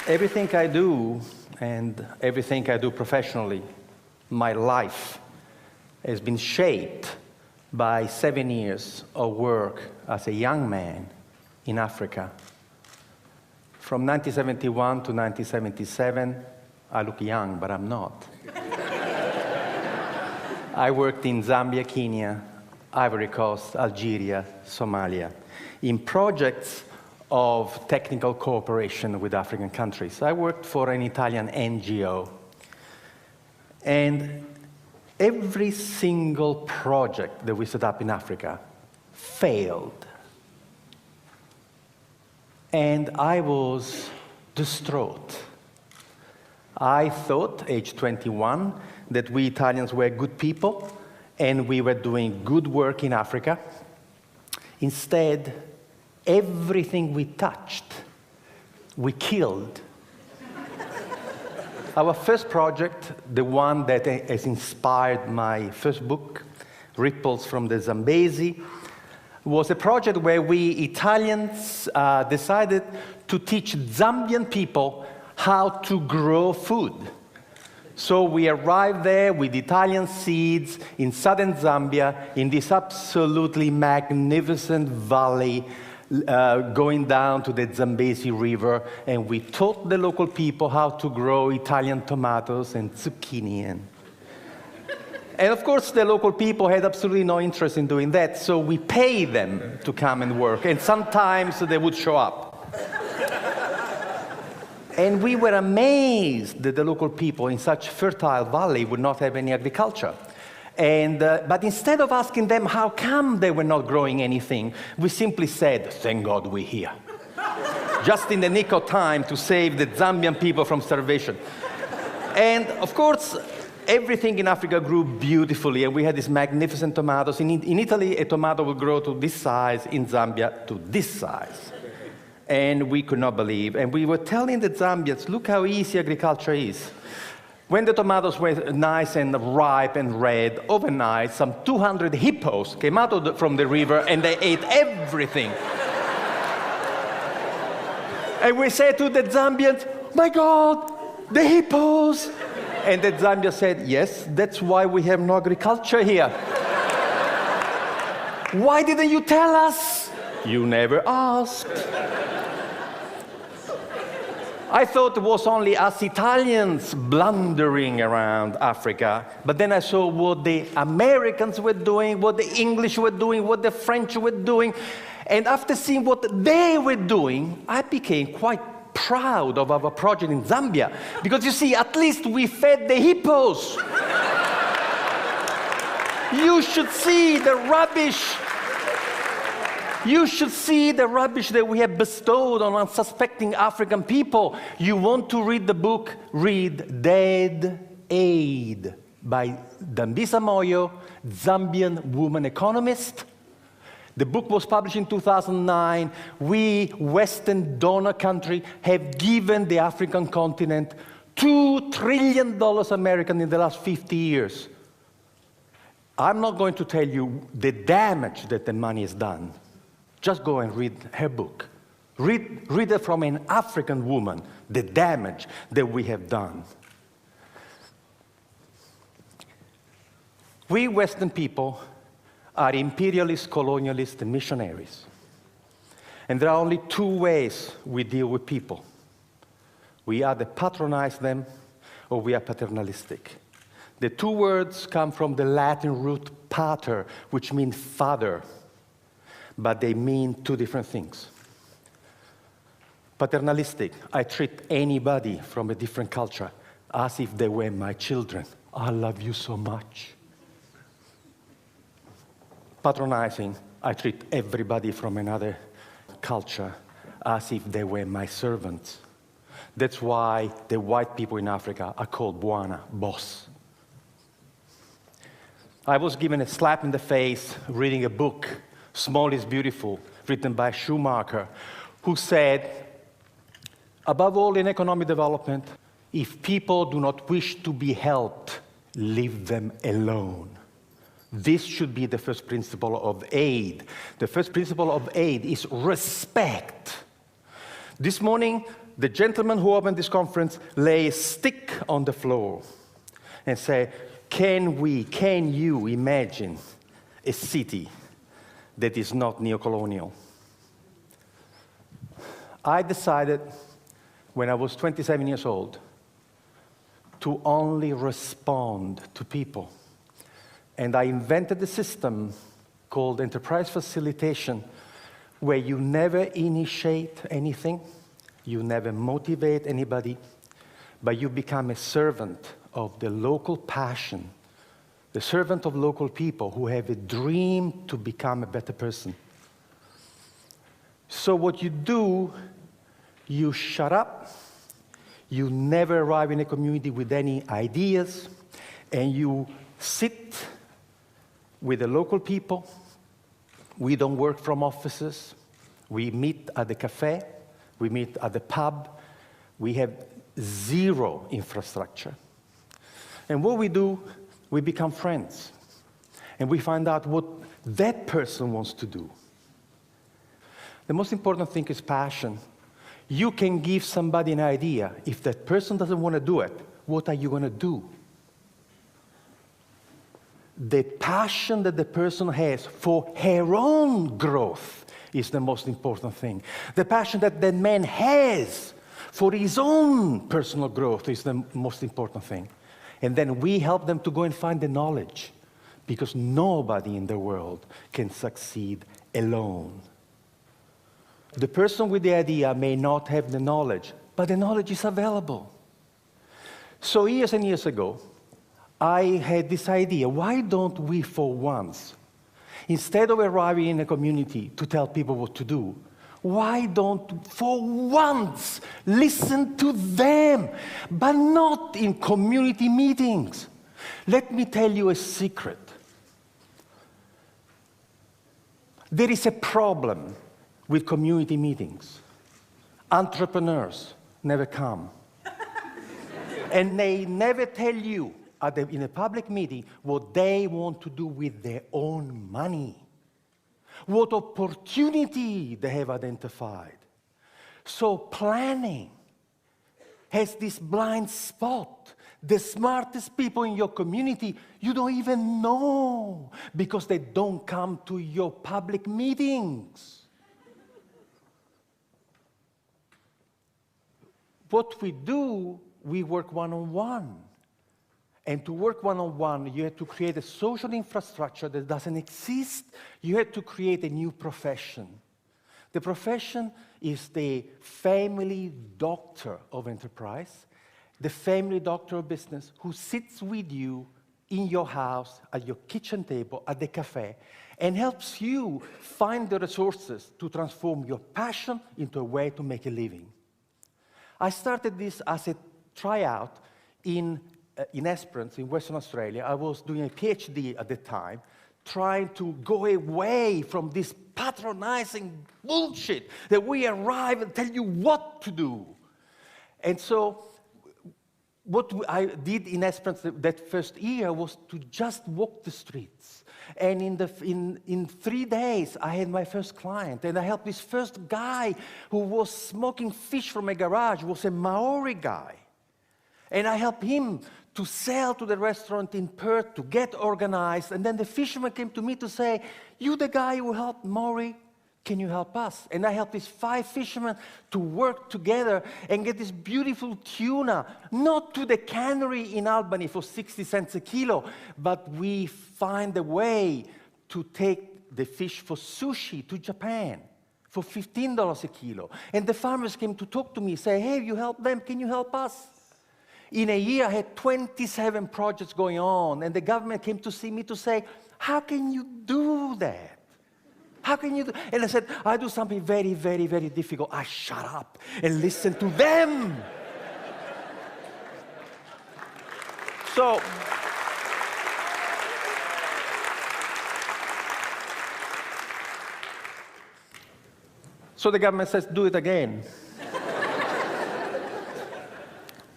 Everything I do, and everything I do professionally, my life has been shaped by 7 years of work as a young man in Africa. From 1971 to 1977, I look young, but I'm not. I worked in Zambia, Kenya, Ivory Coast, Algeria, Somalia, in projects of technical cooperation with African countries. I worked for an Italian NGO. And every single project that we set up in Africa failed. And I was distraught. I thought, age 21, that we Italians were good people and we were doing good work in Africa. Instead, everything we touched, we killed. Our first project, the one that has inspired my first book, Ripples from the Zambezi, was a project where we Italians decided to teach Zambian people how to grow food. So we arrived there with Italian seeds in southern Zambia, in this absolutely magnificent valley, going down to the Zambezi River, and we taught the local people how to grow Italian tomatoes and zucchini. And of course, the local people had absolutely no interest in doing that, so we paid them to come and work, and sometimes they would show up. And we were amazed that the local people in such fertile valley would not have any agriculture. But instead of asking them how come they were not growing anything, we simply said, thank God we're here. Just in the nick of time to save the Zambian people from starvation. And of course, everything in Africa grew beautifully, and we had these magnificent tomatoes. In Italy, a tomato would grow to this size, in Zambia, to this size. And we could not believe. And we were telling the Zambians, look how easy agriculture is. When the tomatoes were nice and ripe and red, overnight, some 200 hippos came out from the river and they ate everything. And we said to the Zambians, my God, the hippos! And the Zambians said, yes, that's why we have no agriculture here. Why didn't you tell us? You never asked. I thought it was only us Italians blundering around Africa, but then I saw what the Americans were doing, what the English were doing, what the French were doing, and after seeing what they were doing, I became quite proud of our project in Zambia, because you see, at least we fed the hippos. You should see the rubbish. You should see the rubbish that we have bestowed on unsuspecting African people. You want to read the book? Read Dead Aid by Dambisa Moyo, Zambian woman economist. The book was published in 2009. We, Western donor country, have given the African continent $2 trillion American in the last 50 years. I'm not going to tell you the damage that the money has done. Just go and read her book. Read it from an African woman, the damage that we have done. We Western people are imperialists, colonialists, and missionaries. And there are only two ways we deal with people. We either patronize them or we are paternalistic. The two words come from the Latin root pater, which means father. But they mean two different things. Paternalistic, I treat anybody from a different culture as if they were my children. I love you so much. Patronizing, I treat everybody from another culture as if they were my servants. That's why the white people in Africa are called Bwana, boss. I was given a slap in the face reading a book, Small is Beautiful, written by Schumacher, who said, Above all, in economic development, if people do not wish to be helped, leave them alone. This should be the first principle of aid. The first principle of aid is respect. This morning, the gentleman who opened this conference lay a stick on the floor and said, can you imagine a city that is not neocolonial? I decided when I was 27 years old to only respond to people. And I invented a system called enterprise facilitation, where you never initiate anything, you never motivate anybody, but you become a servant of the local passion, the servant of local people who have a dream to become a better person. So what you do, you shut up, you never arrive in a community with any ideas, and you sit with the local people. We don't work from offices. We meet at the cafe. We meet at the pub. We have zero infrastructure. And what we do, we become friends. And we find out what that person wants to do. The most important thing is passion. You can give somebody an idea. If that person doesn't want to do it, what are you going to do? The passion that the person has for her own growth is the most important thing. The passion that the man has for his own personal growth is the most important thing. And then we help them to go and find the knowledge, because nobody in the world can succeed alone. The person with the idea may not have the knowledge, but the knowledge is available. So years and years ago, I had this idea, why don't we for once, instead of arriving in a community to tell people what to do, why don't for once listen to them, but not in community meetings? Let me tell you a secret. There is a problem with community meetings. Entrepreneurs never come. And they never tell you in a public meeting what they want to do with their own money, what opportunity they have identified. So planning has this blind spot. The smartest people in your community, you don't even know, because they don't come to your public meetings. What we do, we work one-on-one. And to work one-on-one, you have to create a social infrastructure that doesn't exist. You have to create a new profession. The profession is the family doctor of enterprise, the family doctor of business, who sits with you in your house, at your kitchen table, at the cafe, and helps you find the resources to transform your passion into a way to make a living. I started this as a tryout in Esperance, in Western Australia. I was doing a PhD at the time, trying to go away from this patronizing bullshit that we arrive and tell you what to do. And so what I did in Esperance that first year was to just walk the streets. And in 3 days, I had my first client. And I helped this first guy who was smoking fish from a garage, was a Maori guy. And I helped him to sell to the restaurant in Perth, to get organized. And then the fisherman came to me to say, you the guy who helped Maori, can you help us? And I helped these 5 fishermen to work together and get this beautiful tuna, not to the cannery in Albany for 60 cents a kilo, but we find a way to take the fish for sushi to Japan for $15 a kilo. And the farmers came to talk to me, say, hey, you help them, can you help us? In a year, I had 27 projects going on, and the government came to see me to say, how can you do that? How can you do? And I said, I do something very, very, very difficult. I shut up and listen to them. So the government says, do it again.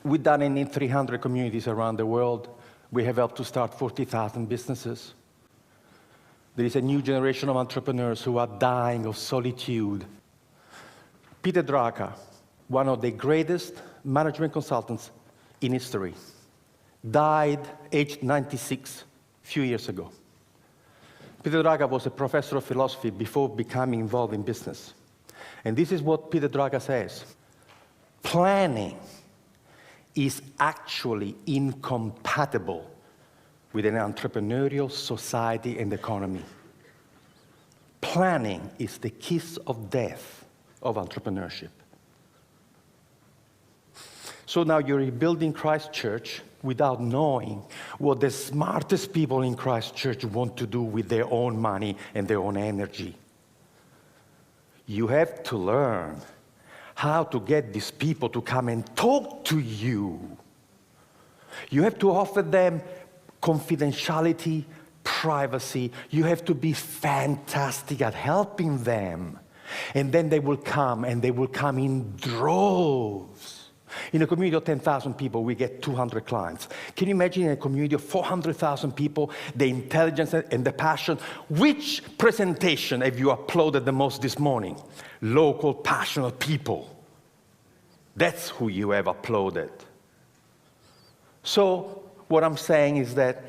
We've done it in 300 communities around the world. We have helped to start 40,000 businesses. There is a new generation of entrepreneurs who are dying of solitude. Peter Drucker, one of the greatest management consultants in history, died aged 96 a few years ago. Peter Drucker was a professor of philosophy before becoming involved in business. And this is what Peter Drucker says. Planning is actually incompatible with an entrepreneurial society and economy. Planning is the kiss of death of entrepreneurship. So now you're rebuilding Christ Church without knowing what the smartest people in Christ Church want to do with their own money and their own energy. You have to learn how to get these people to come and talk to you. You have to offer them confidentiality, privacy. You have to be fantastic at helping them. And then they will come, and they will come in droves. In a community of 10,000 people, we get 200 clients. Can you imagine in a community of 400,000 people, the intelligence and the passion? Which presentation have you uploaded the most this morning? Local, passionate people. That's who you have uploaded. So what I'm saying is that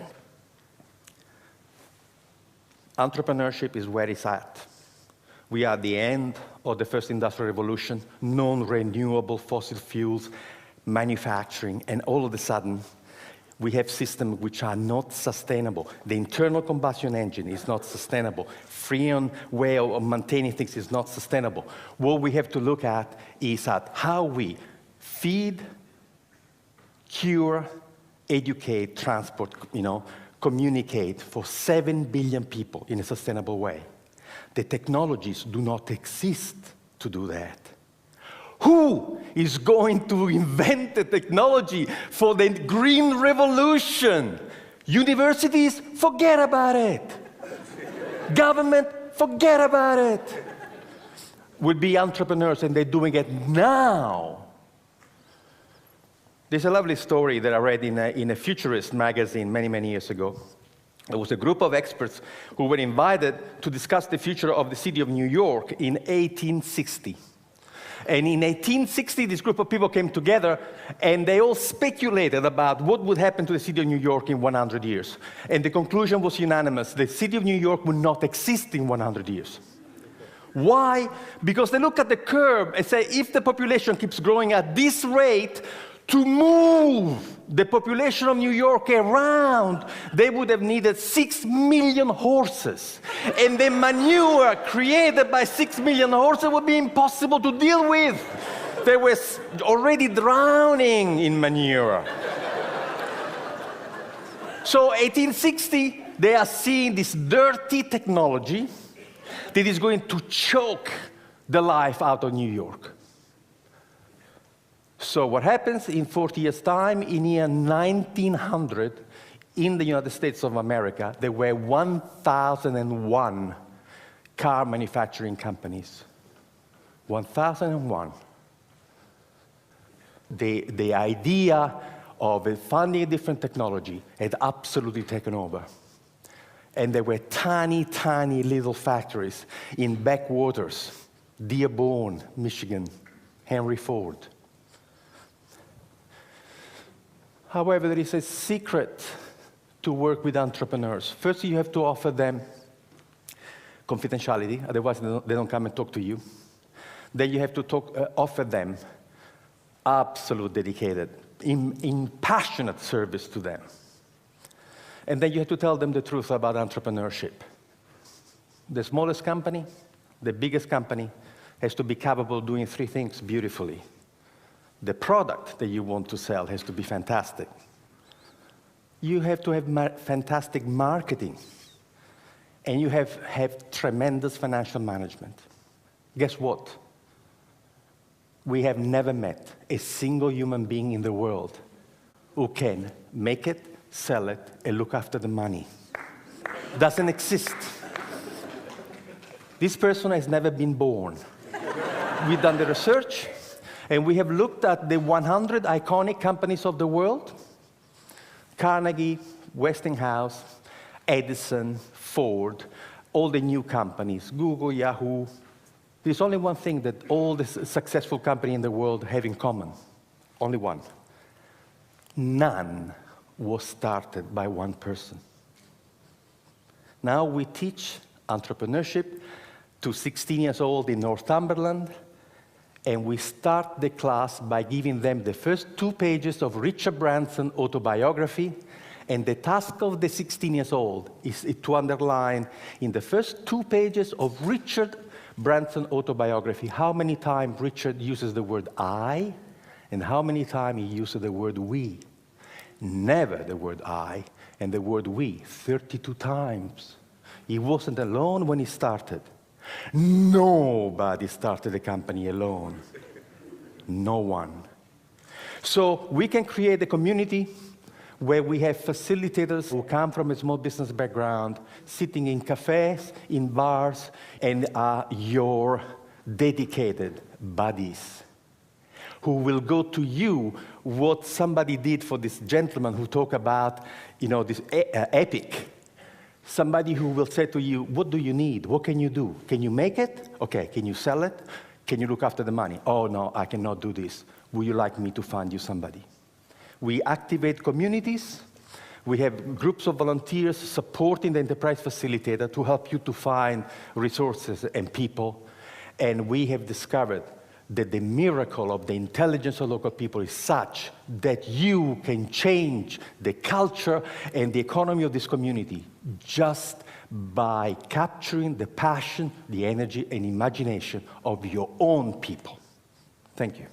entrepreneurship is where it's at. We are at the end of the first industrial revolution, non-renewable fossil fuels, manufacturing, and all of a sudden, we have systems which are not sustainable. The internal combustion engine is not sustainable. Freon way of maintaining things is not sustainable. What we have to look at is at how we feed, cure, educate, transport, communicate for 7 billion people in a sustainable way. The technologies do not exist to do that. Who is going to invent the technology for the green revolution? Universities, forget about it. Government, forget about it. Will be entrepreneurs, and they're doing it now. There's a lovely story that I read in a futurist magazine many, many years ago. There was a group of experts who were invited to discuss the future of the city of New York in 1860. And in 1860, this group of people came together, and they all speculated about what would happen to the city of New York in 100 years. And the conclusion was unanimous. The city of New York would not exist in 100 years. Why? Because they look at the curve and say, if the population keeps growing at this rate, to move the population of New York around, they would have needed 6 million horses. And the manure created by 6 million horses would be impossible to deal with. They were already drowning in manure. So 1860, they are seeing this dirty technology that is going to choke the life out of New York. So what happens in 40 years' time, in year 1900, in the United States of America, there were 1,001 car manufacturing companies. 1,001. The idea of funding a different technology had absolutely taken over. And there were tiny, tiny little factories in backwaters, Dearborn, Michigan, Henry Ford. However, there is a secret to work with entrepreneurs. First, you have to offer them confidentiality, otherwise they don't come and talk to you. Then you have to offer them absolute dedicated, in passionate service to them. And then you have to tell them the truth about entrepreneurship. The smallest company, the biggest company, has to be capable of doing 3 things beautifully. The product that you want to sell has to be fantastic. You have to have fantastic marketing. And you have tremendous financial management. Guess what? We have never met a single human being in the world who can make it, sell it, and look after the money. Doesn't exist. This person has never been born. We've done the research, And we have looked at the 100 iconic companies of the world: Carnegie, Westinghouse, Edison, Ford, all the new companies, Google, Yahoo. There's only one thing that all the successful companies in the world have in common. Only one. None was started by one person. Now we teach entrepreneurship to 16 years old in Northumberland, and we start the class by giving them the first 2 pages of Richard Branson's autobiography. And the task of the 16 years old is to underline in the first 2 pages of Richard Branson's autobiography how many times Richard uses the word I and how many times he uses the word we. Never the word I and the word we, 32 times. He wasn't alone when he started. Nobody started a company alone. No one. So we can create a community where we have facilitators who come from a small business background, sitting in cafes, in bars, and are your dedicated buddies, who will go to you what somebody did for this gentleman who talked about, this epic. Somebody who will say to you, what do you need? What can you do? Can you make it? Okay, can you sell it? Can you look after the money? Oh, no, I cannot do this. Would you like me to find you somebody? We activate communities. We have groups of volunteers supporting the enterprise facilitator to help you to find resources and people. And we have discovered that the miracle of the intelligence of local people is such that you can change the culture and the economy of this community just by capturing the passion, the energy, and imagination of your own people. Thank you.